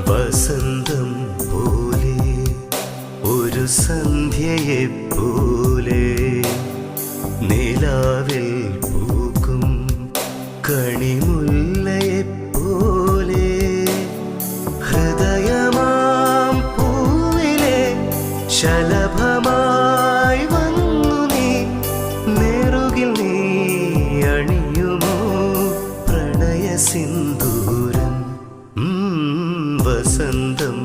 വസന്തം പോലെ ഒരു സന്ധ്യയെപ്പോലെ നിലാവിൽ പൂക്കും കണിമുല്ലയെപ്പോലെ ഹൃദയമാം പൂവിലെ ശലഭമായി വന്നു നീ നെറുകിൽ നീ അണിയുമോ പ്രണയ സിന്ദൂരം വസന്തം